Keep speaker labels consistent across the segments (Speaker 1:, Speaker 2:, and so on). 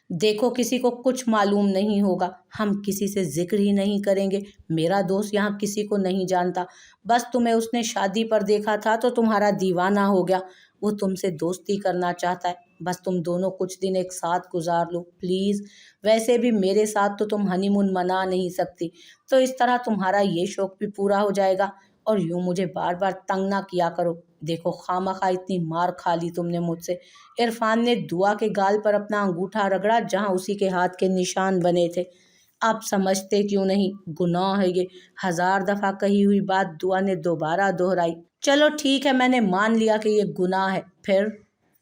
Speaker 1: देखो किसी को कुछ मालूम नहीं होगा, हम किसी से जिक्र ही नहीं करेंगे। मेरा दोस्त यहाँ किसी को नहीं जानता। बस तुम्हें उसने शादी पर देखा था तो तुम्हारा दीवाना हो गया। वो तुमसे दोस्ती करना चाहता है। बस तुम दोनों कुछ दिन एक साथ गुजार लो प्लीज़। वैसे भी मेरे साथ तो तुम हनीमून मना नहीं सकती, तो इस तरह तुम्हारा ये शौक भी पूरा हो जाएगा। और यूं मुझे बार बार तंग ना किया करो। देखो खामखा इतनी मार खा ली तुमने मुझसे। इरफान ने दुआ के गाल पर अपना अंगूठा रगड़ा जहां उसी के हाथ के निशान बने थे। आप समझते क्यों नहीं, गुनाह है ये। 1000 दफा कही हुई बात दुआ ने दोबारा दोहराई। चलो ठीक है, मैंने मान लिया कि ये गुनाह है। फिर?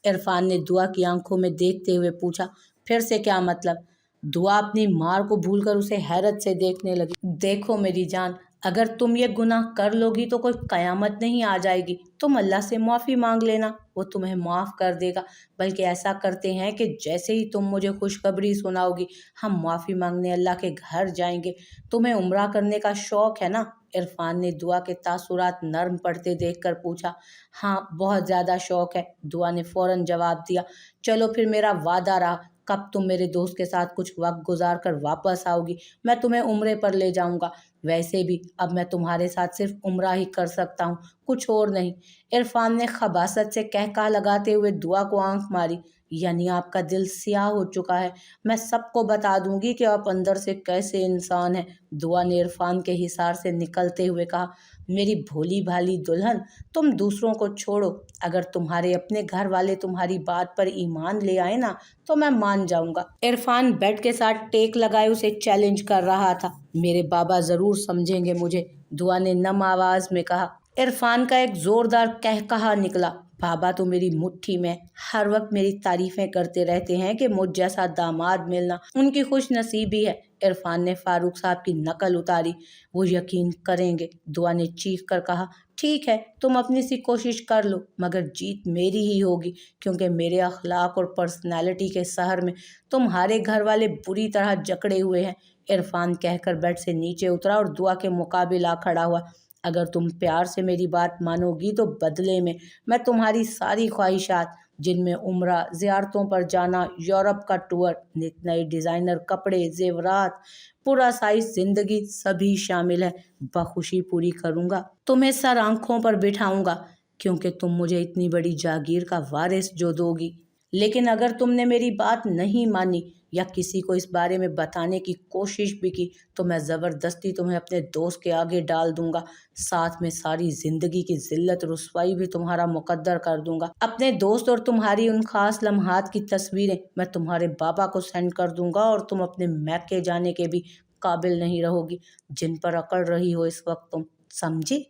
Speaker 1: इरफान ने दुआ की आंखों में देखते हुए पूछा। फिर से क्या मतलब? दुआ अपनी मार को भूलकर उसे हैरत से देखने लगी। देखो मेरी जान, अगर तुम ये गुनाह कर लोगी तो कोई कयामत नहीं आ जाएगी। तुम अल्लाह से माफ़ी मांग लेना, वो तुम्हें माफ़ कर देगा। बल्कि ऐसा करते हैं कि जैसे ही तुम मुझे खुशखबरी सुनाओगी, हम माफ़ी मांगने अल्लाह के घर जाएंगे। तुम्हें उम्रा करने का शौक़ है ना? इरफान ने दुआ के तासुरात नर्म पड़ते देखकर पूछा। हाँ, बहुत ज़्यादा शौक़ है, दुआ ने फ़ौरन जवाब दिया। चलो फिर मेरा वादा रहा, कब तुम मेरे दोस्त के साथ कुछ वक्त गुजार कर वापस आओगी, मैं तुम्हें उम्रे पर ले जाऊंगा। वैसे भी अब मैं तुम्हारे साथ सिर्फ उम्रा ही कर सकता हूँ, कुछ और नहीं। इरफान ने खबासत से कहका लगाते हुए दुआ को आंख मारी। यानी आपका दिल स्याह हो चुका है। मैं सबको बता दूंगी कि आप अंदर से कैसे इंसान हैं। दुआ ने इरफान के हिसार से निकलते हुए कहा। मेरी भोली भाली दुल्हन, तुम दूसरों को छोड़ो। अगर तुम्हारे अपने घर वाले तुम्हारी बात पर ईमान ले आए ना, तो मैं मान जाऊंगा। इरफान बेड के साथ टेक लगाए उसे चैलेंज कर रहा था। मेरे बाबा जरूर समझेंगे मुझे, दुआ ने नम आवाज में कहा। इरफान का एक जोरदार कहकहा निकला। बाबा तो मेरी मुट्ठी में, हर वक्त मेरी तारीफें करते रहते हैं कि मुझ जैसा दामाद मिलना उनकी खुश नसीबी है। इरफान ने फारूक साहब की नकल उतारी। वो यकीन करेंगे, दुआ ने चीख कर कहा। ठीक है, तुम अपनी सी कोशिश कर लो, मगर जीत मेरी ही होगी, क्योंकि मेरे अखलाक और पर्सनैलिटी के सहर में तुम्हारे घर वाले बुरी तरह जकड़े हुए हैं। इरफान कहकर बेड से नीचे उतरा और दुआ के मुकाबिल आ खड़ा हुआ। अगर तुम प्यार से मेरी बात मानोगी तो बदले में मैं तुम्हारी सारी ख्वाहिशात, जिनमें उम्रा, ज़ियारतों पर जाना, यूरोप का टूर, नित नए डिज़ाइनर कपड़े, ज़ेवरात, पूरा साइज ज़िंदगी, सभी शामिल है, बखुशी पूरी करूँगा। तुम्हें सर आंखों पर बिठाऊंगा, क्योंकि तुम मुझे इतनी बड़ी जागीर का वारिस जो दोगी। लेकिन अगर तुमने मेरी बात नहीं मानी या किसी को इस बारे में बताने की कोशिश भी की, तो मैं ज़बरदस्ती तुम्हें अपने दोस्त के आगे डाल दूंगा। साथ में सारी ज़िंदगी की ज़िल्लत रुसवाई भी तुम्हारा मुकद्दर कर दूंगा। अपने दोस्त और तुम्हारी उन खास लम्हात की तस्वीरें मैं तुम्हारे बाबा को सेंड कर दूंगा और तुम अपने मैके जाने के भी काबिल नहीं रहोगी, जिन पर अकड़ रही हो इस वक्त तुम। समझी?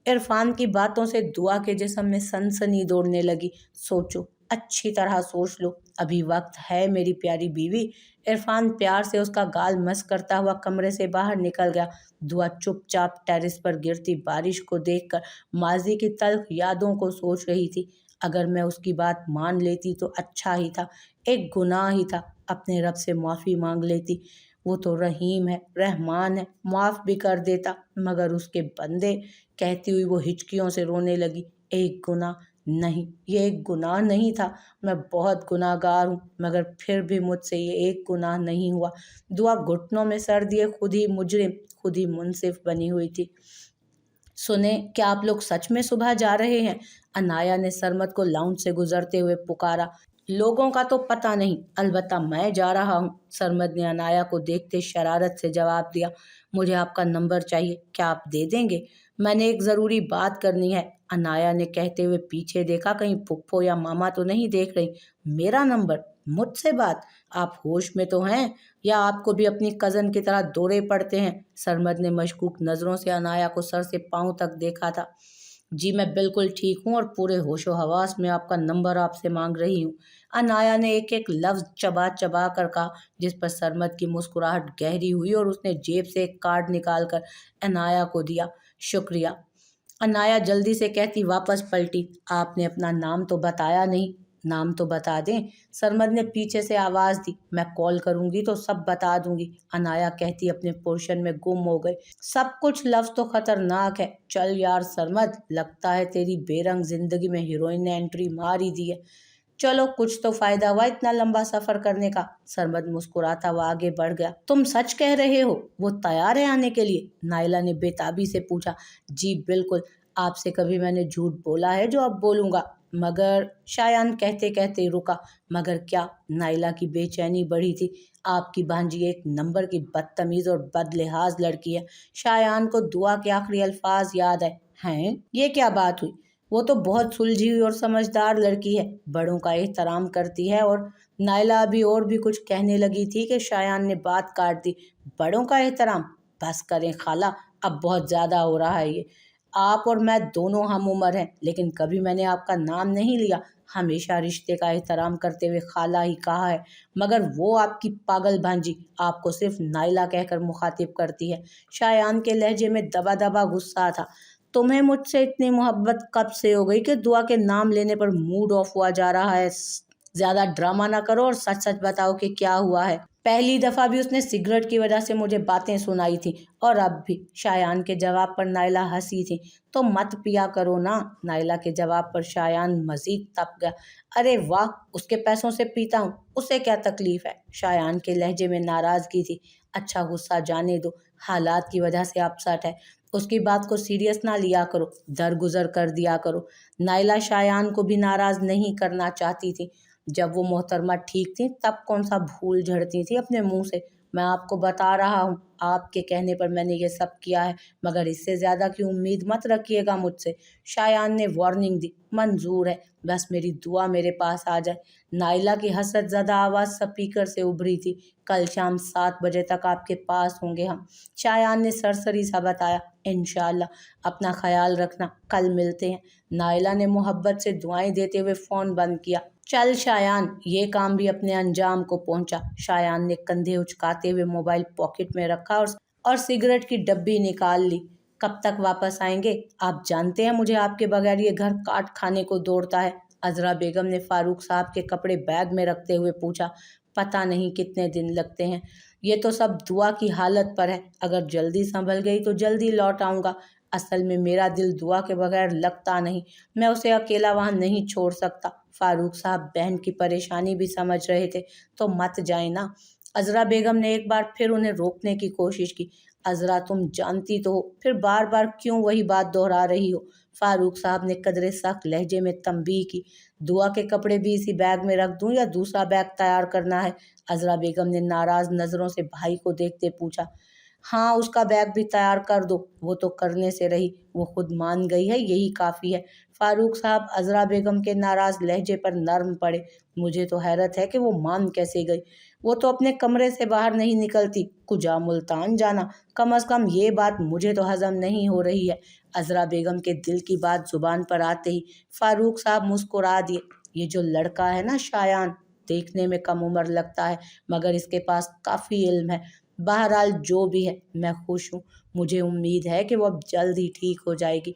Speaker 1: इरफान की बातों से दुआ के जिस्म में सनसनी दौड़ने लगी। सोचो, अच्छी तरह सोच लो, अभी वक्त है मेरी प्यारी बीवी। इरफान प्यार से उसका गाल मस करता हुआ कमरे से बाहर निकल गया। दुआ चुपचाप टेरेस पर गिरती बारिश को देखकर माजी की तल्ख यादों को सोच रही थी। अगर मैं उसकी बात मान लेती तो अच्छा ही था, एक गुनाह ही था, अपने रब से माफ़ी मांग लेती। वो तो रहीम है, रहमान है, माफ़ भी कर देता। मगर उसके बंदे, कहती हुई वो हिचकियों से रोने लगी। एक गुनाह नहीं, ये एक गुनाह नहीं था। मैं बहुत गुनाहगार हूँ, मगर फिर भी मुझसे ये एक गुनाह नहीं हुआ। दुआ घुटनों में सर दिए खुद ही मुजरिम, खुद ही मुनसिफ बनी हुई थी। सुने, क्या आप लोग सच में सुबह जा रहे हैं? अनाया ने सरमद को लाउंज से गुजरते हुए पुकारा। लोगों का तो पता नहीं, अलबत्ता मैं जा रहा हूँ, सरमद ने अनाया को देखते शरारत से जवाब दिया। मुझे आपका नंबर चाहिए, क्या आप दे देंगे? मैंने एक ज़रूरी बात करनी है, अनाया ने कहते हुए पीछे देखा, कहीं पुप्पो या मामा तो नहीं देख रही। मेरा नंबर? मुझसे बात? आप होश में तो हैं, या आपको भी अपनी कज़न की तरह दौरे पड़ते हैं? सरमद ने मशकूक नज़रों से अनाया को सर से पांव तक देखा था। जी मैं बिल्कुल ठीक हूँ और पूरे होशो हवास में आपका नंबर आपसे मांग रही हूँ, अनाया ने एक एक लफ्ज़ चबा चबा कर कहा, जिस पर सरमद की मुस्कुराहट गहरी हुई और उसने जेब से एक कार्ड निकालकर अनाया को दिया। शुक्रिया। अनाया जल्दी से कहती वापस पलटी। आपने अपना नाम तो बताया नहीं। नाम तो बता दें, सरमद ने पीछे से आवाज़ दी। मैं कॉल करूंगी तो सब बता दूंगी, अनाया कहती अपने पोर्शन में गुम हो गई। सब कुछ लफ्ज़ तो खतरनाक है। चल यार सरमद, लगता है तेरी बेरंग जिंदगी में हीरोइन ने एंट्री मार ही दी है। चलो कुछ तो फायदा हुआ इतना लंबा सफर करने का। सरमद मुस्कुराता हुआ आगे बढ़ गया। तुम सच कह रहे हो? वो तैयार है आने के लिए? नाइला ने बेताबी से पूछा। जी बिल्कुल, आपसे कभी मैंने झूठ बोला है जो अब बोलूंगा? मगर, शायान कहते कहते रुका। मगर क्या? नाइला की बेचैनी बढ़ी थी। आपकी भांजी एक नंबर की बदतमीज और बदलिहाज लड़की है। शायान को दुआ के आखिरी अल्फाज याद आए। हैं? ये क्या बात हुई? वो तो बहुत सुलझी हुई और समझदार लड़की है, बड़ों का एहतराम करती है। और नाइला अभी और भी कुछ कहने लगी थी कि शायान ने बात काट दी। बड़ों का एहतराम? बस करें खाला, अब बहुत ज़्यादा हो रहा है ये। आप और मैं दोनों हम उम्र हैं, लेकिन कभी मैंने आपका नाम नहीं लिया। हमेशा रिश्ते का एहतराम करते हुए खाला ही कहा है। मगर वो आपकी पागल भांजी आपको सिर्फ नाइला कहकर मुखातिब करती है। शायान के लहजे में दबा दबा गुस्सा था। तुम्हें मुझसे इतनी मोहब्बत कब से हो गई कि दुआ के नाम लेने पर मूड ऑफ हुआ जा रहा है? ज्यादा ड्रामा ना करो और सच सच बताओ कि क्या हुआ है। पहली दफा भी उसने सिगरेट की वजह से मुझे बातें सुनाई थी, और अब भी। शायान के जवाब पर नाइला हंसी थी। तो मत पिया करो ना। नाइला के जवाब पर शायान मजीद तप गया। अरे वाह, उसके पैसों से पीता हूँ, उसे क्या तकलीफ है? शायान के लहजे में नाराजगी थी। अच्छा, गुस्सा जाने दो, हालात की वजह से अपसेट है। उसकी बात को सीरियस ना लिया करो, दरगुजर कर दिया करो। नाइला शायान को भी नाराज नहीं करना चाहती थी। जब वो मोहतरमा ठीक थी तब कौन सा भूल झड़ती थी अपने मुंह से। मैं आपको बता रहा हूँ, आपके कहने पर मैंने ये सब किया है, मगर इससे ज्यादा की उम्मीद मत रखिएगा मुझसे। शायान ने वार्निंग दी। मंजूर है, बस मेरी दुआ मेरे पास आ जाए। नाइला की हसरत ज़दा आवाज़ स्पीकर से उभरी थी। कल शाम 7 बजे तक आपके पास होंगे हम। शायान ने सरसरी सा बताया। इंशाल्लाह, अपना ख्याल रखना, कल मिलते हैं। नाइला ने मोहब्बत से दुआएं देते हुए फ़ोन बंद किया। चल शायान, ये काम भी अपने अंजाम को पहुंचा। शायान ने कंधे उचकाते हुए मोबाइल पॉकेट में रखा और सिगरेट की डब्बी निकाल ली। कब तक वापस आएंगे? आप जानते हैं मुझे आपके बगैर ये घर काट खाने को दौड़ता है। अजरा बेगम ने फारूक साहब के कपड़े बैग में रखते हुए पूछा। पता नहीं कितने दिन लगते हैं। ये तो सब दुआ की हालत पर है। अगर जल्दी संभल गई तो जल्दी लौट आऊँगा। असल में मेरा दिल दुआ के बगैर लगता नहीं। मैं उसे अकेला वहाँ नहीं छोड़ सकता। फारूक साहब बहन की परेशानी भी समझ रहे थे। तो मत जाए ना। अजरा बेगम ने एक बार फिर उन्हें रोकने की कोशिश की। अजरा, तुम जानती तो हो, फिर बार बार क्यों वही बात दोहरा रही हो? फारूक साहब ने कदरे सख्त लहजे में तंबीह की। दुआ के कपड़े भी इसी बैग में रख दूं या दूसरा बैग तैयार करना है? अजरा बेगम ने नाराज नजरों से भाई को देखते पूछा। हाँ, उसका बैग भी तैयार कर दो, वो तो करने से रही, वो खुद मान गई है, यही काफ़ी है। फारूक साहब अजरा बेगम के नाराज लहजे पर नर्म पड़े। मुझे तो हैरत है कि वो मान कैसे गई। वो तो अपने कमरे से बाहर नहीं निकलती, कुजा मुल्तान जाना। कम अज़ कम ये बात मुझे तो हजम नहीं हो रही है। अजरा बेगम के दिल की बात जुबान पर आते ही फारूक साहब मुस्कुरा दिए। ये जो लड़का है ना शायान, देखने में कम उम्र लगता है, मगर इसके पास काफ़ी इल्म है। बहरहाल जो भी है, मैं खुश हूँ। मुझे उम्मीद है कि वो अब जल्द ही ठीक हो जाएगी।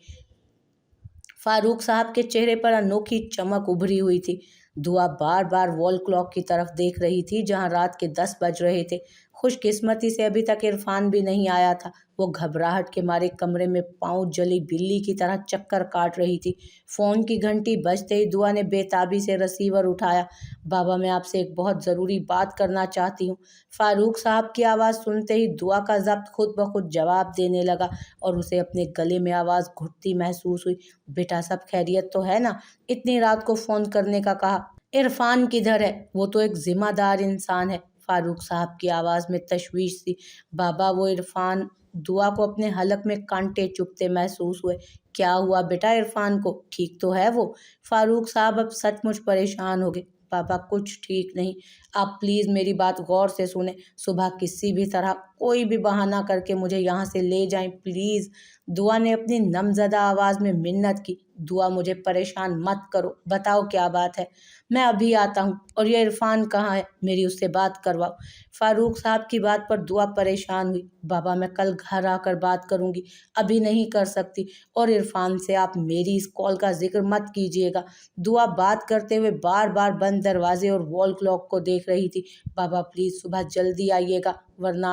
Speaker 1: फारूक साहब के चेहरे पर अनोखी चमक उभरी हुई थी। दुआ बार बार वॉल क्लॉक की तरफ देख रही थी जहां रात के 10 बज रहे थे। खुशकिस्मती से अभी तक इरफान भी नहीं आया था। वो घबराहट के मारे कमरे में पाँव जली बिल्ली की तरह चक्कर काट रही थी। फ़ोन की घंटी बजते ही दुआ ने बेताबी से रिसीवर उठाया। बाबा, मैं आपसे एक बहुत ज़रूरी बात करना चाहती हूँ। फारूक साहब की आवाज़ सुनते ही दुआ का ज़ब्त खुद ब खुद जवाब देने लगा और उसे अपने गले में आवाज़ घुटती महसूस हुई। बेटा, सब खैरियत तो है ना? इतनी रात को फ़ोन करने का कहा। इरफान किधर है? वो तो एक जिम्मेदार इंसान है। फारूक साहब की आवाज़ में तशवीश थी। बाबा, वो इरफान। दुआ को अपने हलक में कांटे चुभते महसूस हुए। क्या हुआ बेटा इरफान को? ठीक तो है वो? फारूक साहब अब सचमुच परेशान हो गए। पापा, कुछ ठीक नहीं। आप प्लीज़ मेरी बात गौर से सुने। सुबह किसी भी तरह कोई भी बहाना करके मुझे यहाँ से ले जाएं, प्लीज़। दुआ ने अपनी नमज़दा आवाज़ में मिन्नत की। दुआ, मुझे परेशान मत करो, बताओ क्या बात है। मैं अभी आता हूँ। और ये इरफान कहाँ है? मेरी उससे बात करवाओ। फारूक साहब की बात पर दुआ परेशान हुई। बाबा, मैं कल घर आकर बात करूँगी, अभी नहीं कर सकती। और इरफान से आप मेरी इस कॉल का जिक्र मत कीजिएगा। दुआ बात करते हुए बार बार बंद दरवाजे और वॉल क्लॉक को देख रही थी। बाबा, प्लीज़ सुबह जल्दी आइएगा, वरना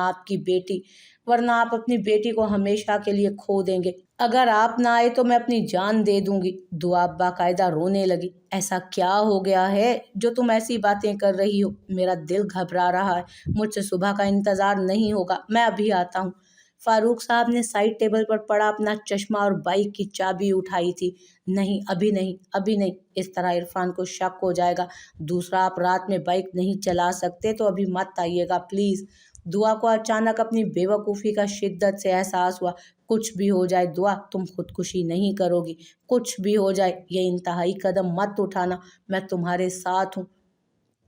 Speaker 1: आप अपनी बेटी को हमेशा के लिए खो देंगे। अगर आप ना आए तो मैं अपनी जान दे दूंगी। दुआ बाकायदा रोने लगी। ऐसा क्या हो गया है जो तुम ऐसी बातें कर रही हो? मेरा दिल घबरा रहा है। मुझसे सुबह का इंतज़ार नहीं होगा, मैं अभी आता हूँ। फारूक साहब ने साइड टेबल पर पड़ा अपना चश्मा और बाइक की चाबी उठाई थी। नहीं, अभी नहीं, अभी नहीं, इस तरह इरफान को शक हो जाएगा। दूसरा, आप रात में बाइक नहीं चला सकते तो अभी मत आइएगा प्लीज़। दुआ को अचानक अपनी बेवकूफ़ी का शिद्दत से एहसास हुआ। कुछ भी हो जाए दुआ, तुम खुदकुशी नहीं करोगी। कुछ भी हो जाए ये इंतहाई कदम मत उठाना, मैं तुम्हारे साथ हूँ।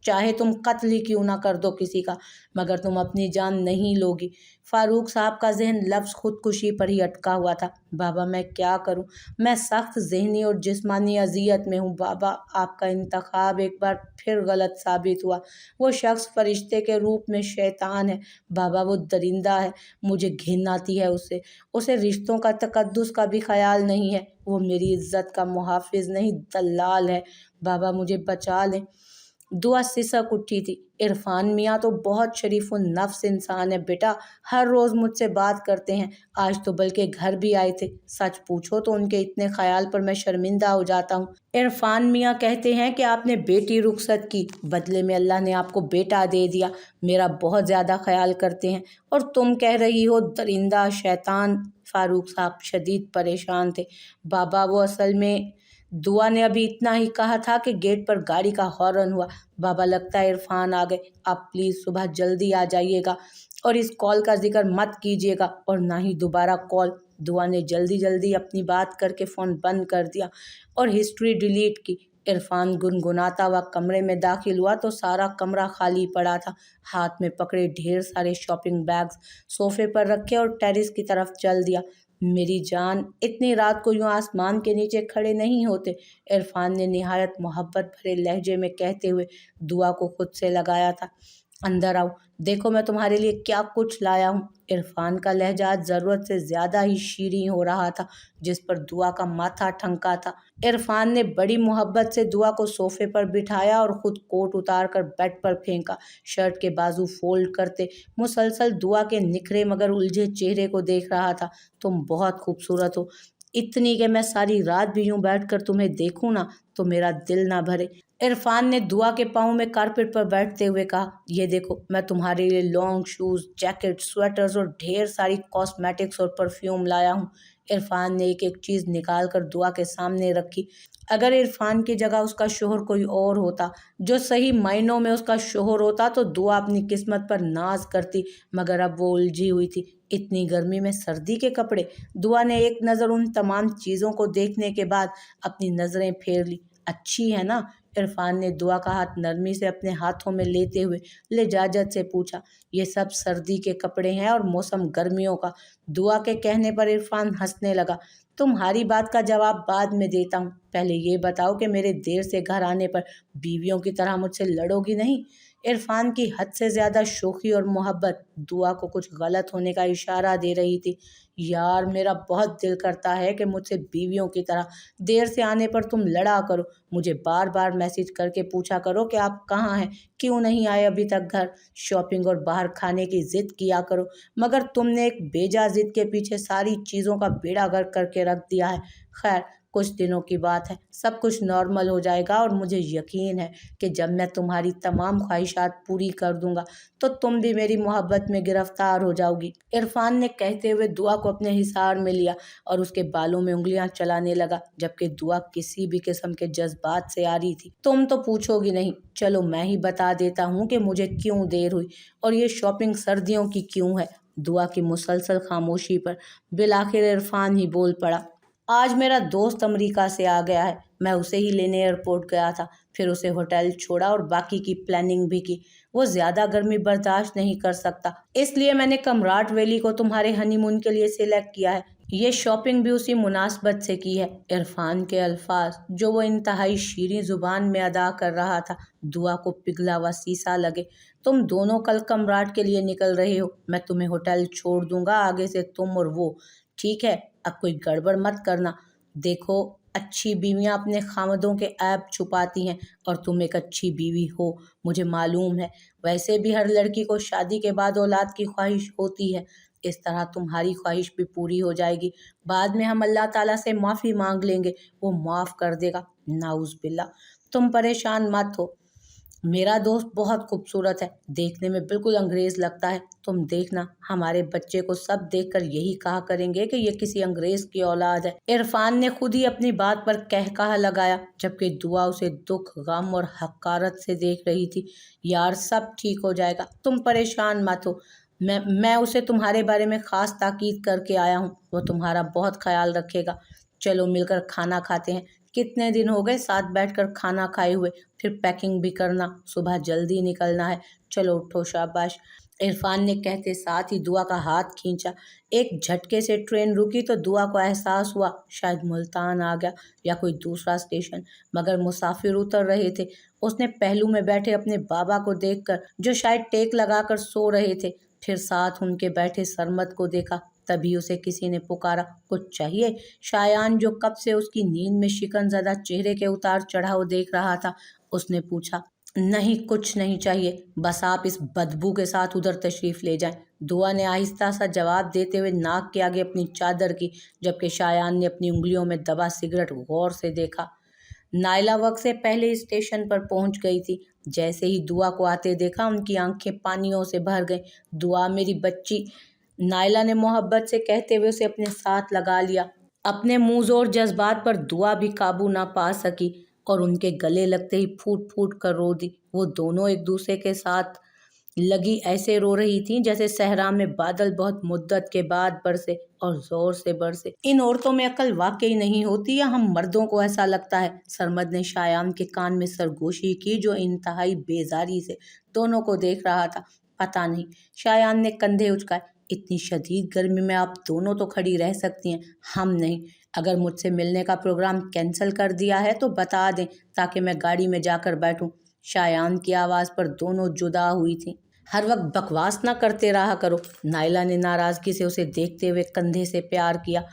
Speaker 1: चाहे तुम कत्ल ही क्यों ना कर दो किसी का, मगर तुम अपनी जान नहीं लोगी। फारूक साहब का जहन लफ्ज़ खुदकुशी पर ही अटका हुआ था। बाबा मैं क्या करूं? मैं सख्त ज़हनी और जिस्मानी अजियत में हूं बाबा। आपका इंतखाब एक बार फिर गलत साबित हुआ। वो शख्स फरिश्ते के रूप में शैतान है बाबा, वो दरिंदा है। मुझे घिन आती है उससे। उसे रिश्तों का तकद्दुस का भी ख्याल नहीं है। वो मेरी इज्जत का मुहाफिज नहीं, दलाल है। बाबा मुझे बचा लें। दुआ सिसक उठी थी। इरफान मियाँ तो बहुत शरीफ नफ्स इंसान है बेटा, हर रोज़ मुझसे बात करते हैं। आज तो बल्कि घर भी आए थे। सच पूछो तो उनके इतने ख्याल पर मैं शर्मिंदा हो जाता हूँ। इरफान मियाँ कहते हैं कि आपने बेटी रुखसत की, बदले में अल्लाह ने आपको बेटा दे दिया। मेरा बहुत ज़्यादा ख्याल करते हैं। और तुम कह रही हो दरिंदा, शैतान। फारूक साहब शदीद परेशान थे। बाबा वो असल में, दुआ ने अभी इतना ही कहा था कि गेट पर गाड़ी का हॉर्न हुआ। बाबा लगता है इरफान आ गए। आप प्लीज़ सुबह जल्दी आ जाइएगा और इस कॉल का जिक्र मत कीजिएगा और ना ही दोबारा कॉल। दुआ ने जल्दी जल्दी अपनी बात करके फ़ोन बंद कर दिया और हिस्ट्री डिलीट की। इरफान गुनगुनाता हुआ कमरे में दाखिल हुआ तो सारा कमरा खाली पड़ा था। हाथ में पकड़े ढेर सारे शॉपिंग बैग्स सोफे पर रखे और टेरेस की तरफ चल दिया। मेरी जान, इतनी रात को यूं आसमान के नीचे खड़े नहीं होते, इरफान ने निहायत मोहब्बत भरे लहजे में कहते हुए दुआ को खुद से लगाया था। अंदर आओ, देखो मैं तुम्हारे लिए क्या कुछ लाया हूँ। इरफान का लहजा आज ज़रूरत से ज़्यादा ही शीरीं हो रहा था, जिस पर दुआ का माथा ठनका था। इरफान ने बड़ी मोहब्बत से दुआ को सोफे पर बिठाया और खुद कोट उतार कर बेड पर फेंका। शर्ट के बाजू फोल्ड करते मुसलसल दुआ के निखरे मगर उलझे चेहरे को देख रहा था। तुम बहुत खूबसूरत हो, इतनी कि मैं सारी रात भी यूं बैठकर तुम्हें देखूं ना तो मेरा दिल ना भरे। इरफान ने दुआ के पाँव में कारपेट पर बैठते हुए कहा, ये देखो मैं तुम्हारे लिए लॉन्ग शूज़, जैकेट, स्वेटर्स और ढेर सारी कॉस्मेटिक्स और परफ्यूम लाया हूँ। इरफान ने एक एक चीज़ निकाल कर दुआ के सामने रखी। अगर इरफान की जगह उसका शोहर कोई और होता, जो सही मायनों में उसका शोहर होता, तो दुआ अपनी किस्मत पर नाज करती, मगर अब वो उलझी हुई थी। इतनी गर्मी में सर्दी के कपड़े। दुआ ने एक नज़र उन तमाम चीज़ों को देखने के बाद अपनी नज़रें फेर ली। अच्छी है ना? इरफान ने दुआ का हाथ नरमी से अपने हाथों में लेते हुए लिजाजत से पूछा। ये सब सर्दी के कपड़े हैं और मौसम गर्मियों का। दुआ के कहने पर इरफान हंसने लगा। तुम्हारी बात का जवाब बाद में देता हूँ, पहले ये बताओ कि मेरे देर से घर आने पर बीवियों की तरह मुझसे लड़ोगी नहीं? इरफान की हद से ज़्यादा शोखी और मोहब्बत दुआ को कुछ गलत होने का इशारा दे रही थी। यार मेरा बहुत दिल करता है कि मुझसे बीवियों की तरह देर से आने पर तुम लड़ा करो, मुझे बार बार मैसेज करके पूछा करो कि आप कहाँ हैं, क्यों नहीं आए अभी तक घर, शॉपिंग और बाहर खाने की ज़िद किया करो। मगर तुमने एक बेजा ज़िद के पीछे सारी चीज़ों का बेड़ा गर्क करके रख दिया है। खैर, कुछ दिनों की बात है, सब कुछ नॉर्मल हो जाएगा और मुझे यकीन है कि जब मैं तुम्हारी तमाम ख्वाहिशात पूरी कर दूंगा तो तुम भी मेरी मोहब्बत में गिरफ्तार हो जाओगी। इरफान ने कहते हुए दुआ को अपने हिसार में लिया और उसके बालों में उंगलियां चलाने लगा, जबकि दुआ किसी भी किस्म के जज्बात से आ रही थी। तुम तो पूछोगी नहीं, चलो मैं ही बता देता हूँ कि मुझे क्यों देर हुई और ये शॉपिंग सर्दियों की क्यों है। दुआ की मुसलसल खामोशी पर बिलाखिर इरफान ही बोल पड़ा। आज मेरा दोस्त अमेरिका से आ गया है, मैं उसे ही लेने एयरपोर्ट गया था, फिर उसे होटल छोड़ा और बाकी की प्लानिंग भी की। वो ज़्यादा गर्मी बर्दाश्त नहीं कर सकता, इसलिए मैंने कमराट वैली को तुम्हारे हनीमून के लिए सिलेक्ट किया है। ये शॉपिंग भी उसी मुनासबत से की है। इरफान के अल्फाज जो वो इंतहाई शीरीं ज़ुबान में अदा कर रहा था, दुआ को पिघला हुआ शीशा लगे। तुम दोनों कल कमराट के लिए निकल रहे हो, मैं तुम्हें होटल छोड़ दूंगा, आगे से तुम और वो, ठीक है? अब कोई गड़बड़ मत करना। देखो अच्छी बीवियां अपने खामदों के ऐब छुपाती हैं और तुम एक अच्छी बीवी हो, मुझे मालूम है। वैसे भी हर लड़की को शादी के बाद औलाद की ख्वाहिश होती है। इस तरह तुम्हारी ख्वाहिश भी पूरी हो जाएगी। बाद में हम अल्लाह ताला से माफ़ी मांग लेंगे, वो माफ़ कर देगा। नाउज़ बिल्ला। तुम परेशान मत हो, मेरा दोस्त बहुत खूबसूरत है, देखने में बिल्कुल अंग्रेज लगता है। तुम देखना, हमारे बच्चे को सब देखकर यही कहा करेंगे कि ये किसी अंग्रेज की औलाद है। इरफान ने खुद ही अपनी बात पर कहकहा लगाया, जबकि दुआ उसे दुख, गम और हकारत से देख रही थी। यार, सब ठीक हो जाएगा, तुम परेशान मत हो। मैं उसे तुम्हारे बारे में खास ताकीद करके आया हूँ, वो तुम्हारा बहुत ख्याल रखेगा। चलो मिलकर खाना खाते हैं, कितने दिन हो गए साथ बैठकर खाना खाए हुए। फिर पैकिंग भी करना, सुबह जल्दी निकलना है। चलो उठो, शाबाश। इरफान ने कहते साथ ही दुआ का हाथ खींचा। एक झटके से ट्रेन रुकी तो दुआ को एहसास हुआ शायद मुल्तान आ गया या कोई दूसरा स्टेशन, मगर मुसाफिर उतर रहे थे। उसने पहलू में बैठे अपने बाबा को देखकर, जो शायद टेक लगाकर सो रहे थे, फिर साथ उनके बैठे सरमद को देखा। तभी उसे किसी ने पुकारा, कुछ चाहिए? शायान, जो कब से उसकी नींद में शिकनज़दा चेहरे के उतार चढ़ाव देख रहा था, उसने पूछा। नहीं, कुछ नहीं चाहिए, बस आप इस बदबू के साथ उधर तशरीफ़ ले जाएं। दुआ ने आहिस्ता सा जवाब देते हुए नाक के आगे अपनी चादर की, जबकि शायान ने अपनी उंगलियों में दबा सिगरेट गौर से देखा। नायला वक्त से पहले स्टेशन पर पहुंच गई थी। जैसे ही दुआ को आते देखा, उनकी आंखें पानियों से भर गईं। दुआ, मेरी बच्ची, नायला ने मोहब्बत से कहते हुए उसे अपने साथ लगा लिया। अपने मुंहज़ोर जज्बात पर दुआ भी काबू ना पा सकी और उनके गले लगते ही फूट फूट कर रो दी। वो दोनों एक दूसरे के साथ लगी ऐसे रो रही थीं जैसे सहरा में बादल बहुत मुद्दत के बाद बरसे और जोर से बरसे। इन औरतों में अकल वाकई नहीं होती या हम मर्दों को ऐसा लगता है? सरमद ने शायान के कान में सरगोशी की, जो इंतहाई बेजारी से दोनों को देख रहा था। पता नहीं, शायान ने कंधे उचकाए। इतनी शदीद गर्मी में आप दोनों तो खड़ी रह सकती हैं, हम नहीं। अगर मुझसे मिलने का प्रोग्राम कैंसिल कर दिया है तो बता दें, ताकि मैं गाड़ी में जाकर बैठूं। शायान की आवाज़ पर दोनों जुदा हुई थीं। हर वक्त बकवास ना करते रहा करो। नायला ने नाराज़गी से उसे देखते हुए कंधे से प्यार किया।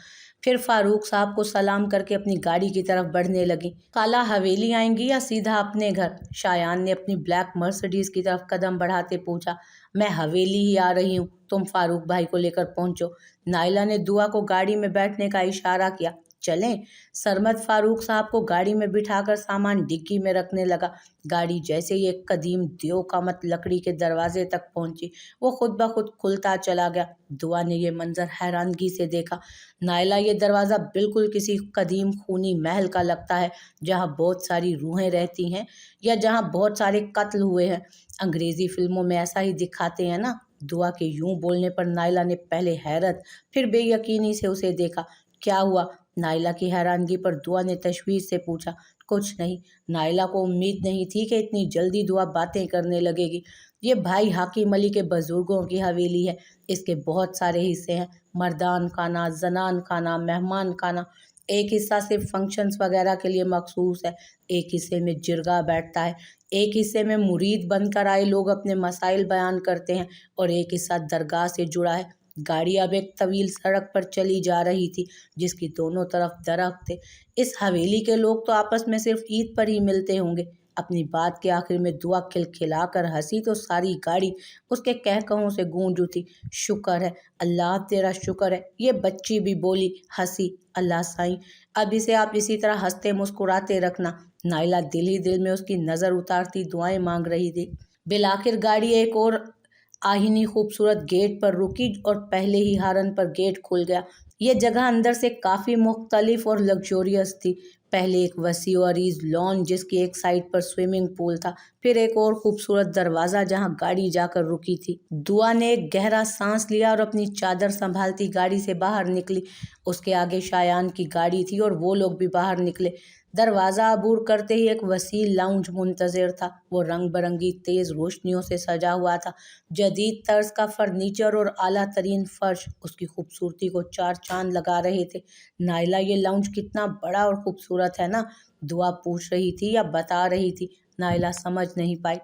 Speaker 1: फिर फारूक साहब को सलाम करके अपनी गाड़ी की तरफ बढ़ने लगी। काला हवेली आएंगी या सीधा अपने घर? शायान ने अपनी ब्लैक मर्सिडीज़ की तरफ कदम बढ़ाते पूछा। मैं हवेली ही आ रही हूँ, तुम फारूक भाई को लेकर पहुँचो। नायला ने दुआ को गाड़ी में बैठने का इशारा किया। चलें? सरमद फारूक साहब को गाड़ी में बिठाकर सामान डिग्गी में रखने लगा। गाड़ी जैसे ही एक कदीम दियो का मत लकड़ी के दरवाजे तक पहुंची, वो खुद ब खुद खुलता चला गया। दुआ ने यह मंजर हैरानगी से देखा। नायला, ये दरवाज़ा बिल्कुल किसी कदीम खूनी महल का लगता है, जहाँ बहुत सारी रूहें रहती हैं या जहाँ बहुत सारे कत्ल हुए हैं। अंग्रेज़ी फिल्मों में ऐसा ही दिखाते हैं ना? दुआ के यूं बोलने पर नायला ने पहले हैरत फिर बेयकीनी से उसे देखा। क्या हुआ? नायला की हैरानगी पर दुआ ने तशवीश से पूछा। कुछ नहीं। नायला को उम्मीद नहीं थी कि इतनी जल्दी दुआ बातें करने लगेगी। ये भाई हाकिम अली के बुजुर्गों की हवेली है, इसके बहुत सारे हिस्से हैं। मर्दान खाना, जनान खाना, मेहमान खाना। एक हिस्सा सिर्फ फंक्शंस वगैरह के लिए मखसूस है, एक हिस्से में जिरगा बैठता है, एक हिस्से में मुरीद बनकर आए लोग अपने मसाइल बयान करते हैं, और एक हिस्सा दरगाह से जुड़ा है। गाड़ी अब एक तवील सड़क पर चली जा रही थी जिसकी दोनों तरफ दरख्त थे। इस हवेली के लोग तो आपस में सिर्फ ईद पर ही मिलते होंगे। अपनी बात के आखिर में दुआ खिलखिलाकर हंसी तो सारी गाड़ी उसके कहकहों से गूंज उठी। शुक्र है अल्लाह, तेरा शुक्र है, ये बच्ची भी बोली, हंसी। अल्लाह साईं, अब इसे आप इसी तरह हंसते मुस्कुराते रखना। नाइला दिल ही दिल में उसकी नज़र उतारती दुआएं मांग रही थी। बिलाखिर गाड़ी एक और आहिनी खूबसूरत गेट पर रुकी और पहले ही हारन पर गेट खुल गया। ये जगह अंदर से काफ़ी मुख्तलिफ और लग्जोरियस थी। पहले एक वसी और अरीज लॉन जिसकी एक साइड पर स्विमिंग पूल था, फिर एक और खूबसूरत दरवाज़ा जहां गाड़ी जाकर रुकी थी। दुआ ने एक गहरा सांस लिया और अपनी चादर संभालती गाड़ी से बाहर निकली। उसके आगे शायान की गाड़ी थी और वो लोग भी बाहर निकले। दरवाज़ा अबूर करते ही एक वसी लाउंज मुंतज़िर था। वो रंग बिरंगी तेज़ रोशनियों से सजा हुआ था। जदीद तर्ज का फर्नीचर और आला तरीन फर्श उसकी खूबसूरती को चार चांद लगा रहे थे। नाइला, ये लाउंज कितना बड़ा और खूबसूरत है ना? दुआ पूछ रही थी या बता रही थी, नाइला समझ नहीं पाई।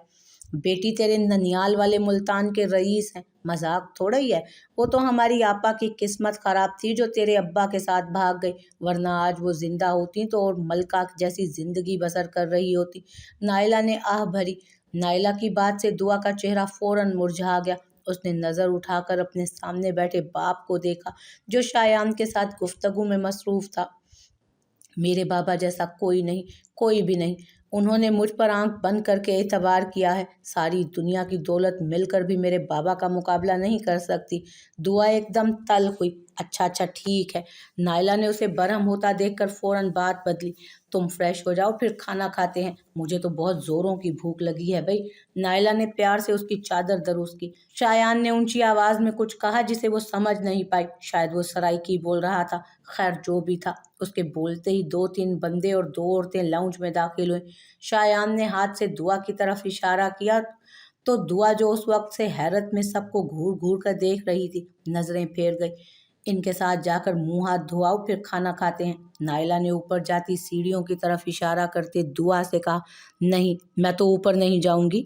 Speaker 1: बेटी तेरे ननियाल वाले मुल्तान के रईस हैं, मजाक थोड़ा ही है। वो तो हमारी आपा की किस्मत खराब थी जो तेरे अब्बा के साथ भाग गई, वरना आज वो जिंदा होती तो और मलका जैसी जिंदगी बसर कर रही होती। नायला ने आह भरी। नायला की बात से दुआ का चेहरा फौरन मुरझा गया। उसने नज़र उठाकर अपने सामने बैठे बाप को देखा जो शायान के साथ गुफ्तगू में मसरूफ था। मेरे बाबा जैसा कोई नहीं, कोई भी नहीं। उन्होंने मुझ पर आंख बंद करके एतबार किया है। सारी दुनिया की दौलत मिलकर भी मेरे बाबा का मुकाबला नहीं कर सकती। दुआ एकदम तल्ख हुई। अच्छा अच्छा ठीक है। नायला ने उसे बरहम होता देखकर फौरन बात बदली। तुम फ्रेश हो जाओ फिर खाना खाते हैं, मुझे तो बहुत जोरों की भूख लगी है भाई। नायला ने प्यार से उसकी चादर दरुस की। शायान ने ऊंची आवाज में कुछ कहा जिसे वो समझ नहीं पाई। शायद वो सराइकी बोल रहा था। खैर जो भी था, उसके बोलते ही 2-3 बंदे और 2 औरतें लाउंज में दाखिल हुई। शायान ने हाथ से दुआ की तरफ इशारा किया तो दुआ जो उस वक्त से हैरत में सबको घूर घूर कर देख रही थी, नजरें फेर गई। इनके साथ जाकर मुंह हाथ धोआओ फिर खाना खाते हैं। नायला ने ऊपर जाती सीढ़ियों की तरफ इशारा करते दुआ से कहा, नहीं मैं तो ऊपर नहीं जाऊंगी।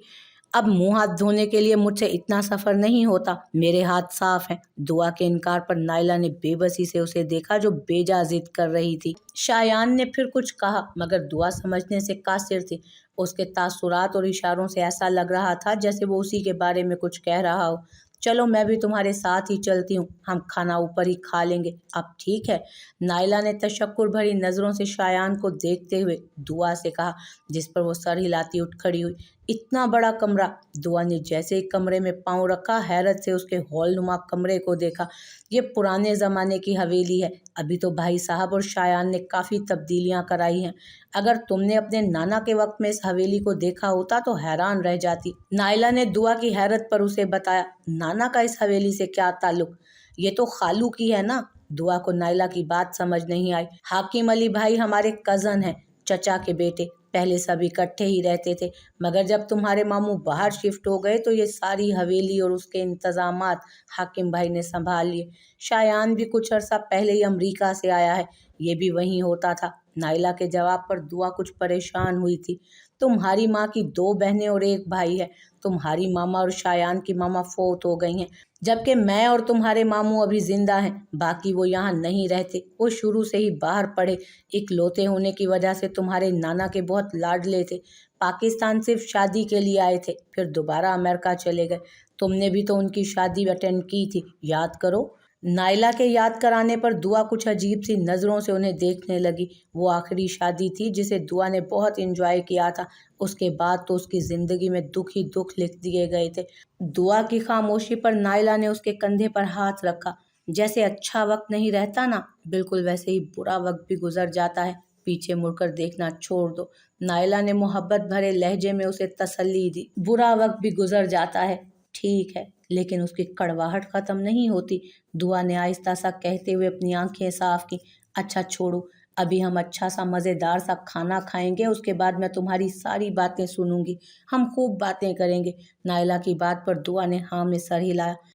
Speaker 1: अब मुंह हाथ धोने के लिए मुझसे इतना सफर नहीं होता, मेरे हाथ साफ हैं। दुआ के इनकार पर नायला ने बेबसी से उसे देखा जो बेजा जिद कर रही थी। शायान ने फिर कुछ कहा मगर दुआ समझने से कासिर थी। उसके तासुरात और इशारों से ऐसा लग रहा था जैसे वो उसी के बारे में कुछ कह रहा हो। चलो मैं भी तुम्हारे साथ ही चलती हूँ, हम खाना ऊपर ही खा लेंगे, अब ठीक है। नायला ने तशक्कुर भरी नज़रों से शायान को देखते हुए दुआ से कहा, जिस पर वो सर हिलाती उठ खड़ी हुई। इतना बड़ा कमरा। दुआ ने जैसे ही कमरे में पांव रखा हैरत से उसके हॉल नुमा कमरे को देखा। ये पुराने ज़माने की हवेली है। अभी तो भाई साहब और शायान ने काफ़ी तब्दीलियां कराई हैं। अगर तुमने अपने नाना के वक्त में इस हवेली को देखा होता तो हैरान रह जाती। नायला ने दुआ की हैरत पर उसे बताया, नाना का इस हवेली से क्या ताल्लुक? ये तो खालू की है ना। दुआ को नायला की बात समझ नहीं आई। हाकिम अली भाई हमारे कज़न हैं, चचा के बेटे। पहले सब इकट्ठे ही रहते थे, मगर जब तुम्हारे मामू बाहर शिफ्ट हो गए तो ये सारी हवेली और उसके इंतजामात हाकिम भाई ने संभाल लिए। शायान भी कुछ अरसा पहले ही अमेरिका से आया है, ये भी वहीं होता था। नाइला के जवाब पर दुआ कुछ परेशान हुई थी। तुम्हारी माँ की 2 बहनें और 1 भाई है। तुम्हारी मामा और शायान की मामा फोत हो गई हैं, जबकि मैं और तुम्हारे मामू अभी जिंदा हैं। बाकी वो यहाँ नहीं रहते, वो शुरू से ही बाहर पढ़े। इकलौते होने की वजह से तुम्हारे नाना के बहुत लाडले थे। पाकिस्तान सिर्फ शादी के लिए आए थे, फिर दोबारा अमेरिका चले गए। तुमने भी तो उनकी शादी अटेंड की थी, याद करो। नाइला के याद कराने पर दुआ कुछ अजीब सी नज़रों से उन्हें देखने लगी। वो आखिरी शादी थी जिसे दुआ ने बहुत एंजॉय किया था। उसके बाद तो उसकी ज़िंदगी में दुख ही दुख लिख दिए गए थे। दुआ की खामोशी पर नाइला ने उसके कंधे पर हाथ रखा। जैसे अच्छा वक्त नहीं रहता ना, बिल्कुल वैसे ही बुरा वक्त भी गुजर जाता है। पीछे मुड़कर देखना छोड़ दो। नाइला ने मोहब्बत भरे लहजे में उसे तसल्ली दी। बुरा वक्त भी गुजर जाता है, ठीक है, लेकिन उसकी कड़वाहट खत्म नहीं होती। दुआ ने आहिस्ता सा कहते हुए अपनी आंखें साफ की। अच्छा छोड़ो, अभी हम अच्छा सा मज़ेदार सा खाना खाएंगे, उसके बाद मैं तुम्हारी सारी बातें सुनूंगी। हम खूब बातें करेंगे। नाइला की बात पर दुआ ने हाँ में सर हिलाया।